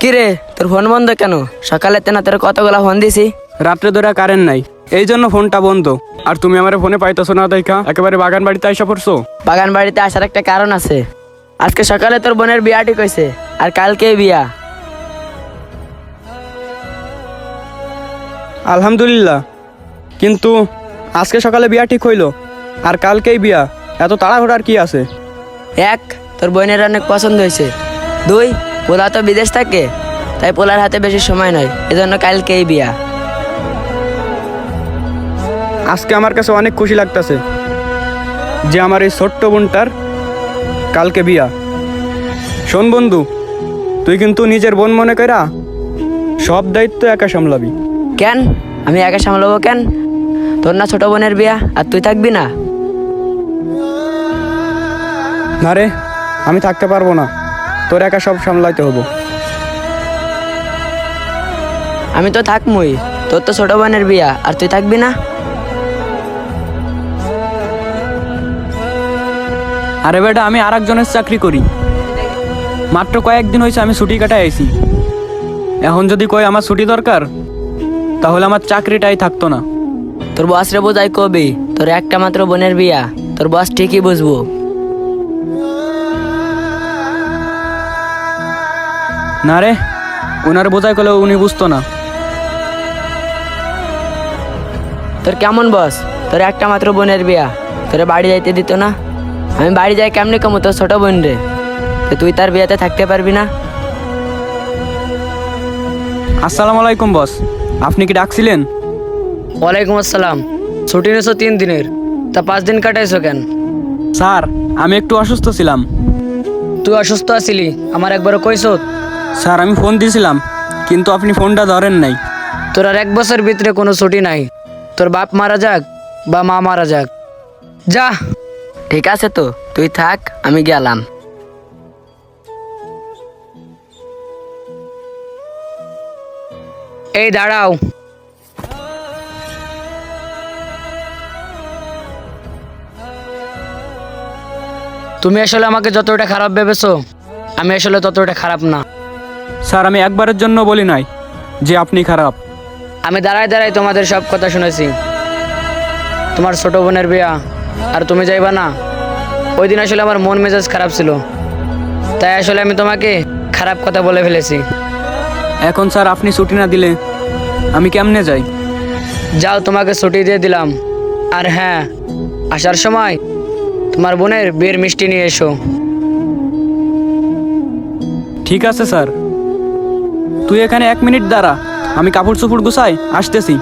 কি রে, তোর ফোন বন্ধ কেন? সকালে তেনা তোর কতগুলা ফোন দিছি। রাত্রে ধরে কারেন্ট নাই, এই জন্য ফোনটা বন্ধ। আর তুমি আমার ফোনে পাইতেছো না দেখা একেবারে বাগান বাড়িতে আইসা পড়ছো। বাগান বাড়িতে আসার একটা কারণ আছে। আজকে সকালে তোর বোনের বিয়া ঠিক হয়েছে, আর কালকেই বিয়া। আলহামদুলিল্লাহ, কিন্তু আজকে সকালে বিয়া ঠিক হইলো আর কালকেই বিয়া, এত তাড়াহুড়ার কি আছে? এক, তোর বোনের অনেক পছন্দ হয়েছে। দুই, পোলা তো বিদেশ থাকে, তাই পোলার হাতে বেশি সময় নয়, এজন্য কালকেই বিয়া। আজকে আমার কাছে অনেক খুশি লাগতেছে যে আমার এই ছোট্ট বোনটার কালকে বিয়া। শোন বন্ধু, তুই কিন্তু নিজের বোন মনে কইরা সব দায়িত্ব একা সামলাবি। কেন আমি একা সামলাবো কেন? তোর না ছোট বোনের বিয়া, আর তুই থাকবি না? না রে, আমি থাকতে পারবো না, তোর একা সব সামলাইতে হবো। আমি তো থাকমই, তোর তো ছোট বোনের বিয়া, আর তুই থাকবি না? আরে বেটা, আমি আর একজনের চাকরি করি, মাত্র কয়েকদিন হয়েছে আমি ছুটি কাটায় আইছি। এখন যদি কই আমার ছুটি দরকার, তাহলে আমার চাকরিটাই থাকতো না। তোর বস রে বোঝাই কবি তোর একটা মাত্র বোনের বিয়া, তোর বস ঠিকই বুঝবো। না রে, ওনার বোঝাই করলেও উনি বুঝতো না। তোর কেমন বস? তোর একটা মাত্র বোনের বিয়া, তোরে বাড়ি যাইতে দিত না? আমি বাড়ি যাই কেমনি কমো তোর ছোট বোন রে? তো তুই তার বিয়াতে থাকতে পারবি না? আসসালামু আলাইকুম বস, আপনি কি ডাকছিলেন? ওয়ালাইকুম আসসালাম। ছুটি নিয়েছো 3 দিনের, তা 5 দিন কাটাইছো কেন? স্যার, আমি একটু অসুস্থ ছিলাম। তুই অসুস্থ আছিলি, আমার একবারও কইছো? স্যার, আমি ফোন দিয়েছিলাম, কিন্তু আপনি ফোনটা ধরেন নাই। তোর আর 1 বছর ভিতরে কোনো ছুটি নাই। তোর বাপ মারা যাক বা মা মারা যাক, যা। ঠিক আছে, তো তুই থাক, আমি গেলাম। এই দাঁড়াও। তুমি আসলে আমাকে যতটা খারাপ ভেবেছো, আমি আসলে ততটা খারাপ না। স্যার, আমি একবারের জন্য বলি নাই যে আপনি খারাপ। আমি দাঁড়ায় দাঁড়ায় তোমাদের সব কথা শুনেছি। তোমার ছোট বোনের বিয়া, আর তুমি যাইবা না। ওই দিন আসলে আমার মন মেজাজ খারাপ ছিল, তাই আসলে আমি তোমাকে খারাপ কথা বলে ফেলেছি। এখন স্যার আপনি ছুটি না দিলে আমি কেমনে যাই? যাও, তোমাকে ছুটি দিয়ে দিলাম। আর হ্যাঁ, আসার সময় তোমার বোনের বিয়ের মিষ্টি নিয়ে এসো। ঠিক আছে স্যার, তুই এখানে 1 মিনিট দাঁড়া, আমি কাপড় চোপড় গুছাই আসতেছি।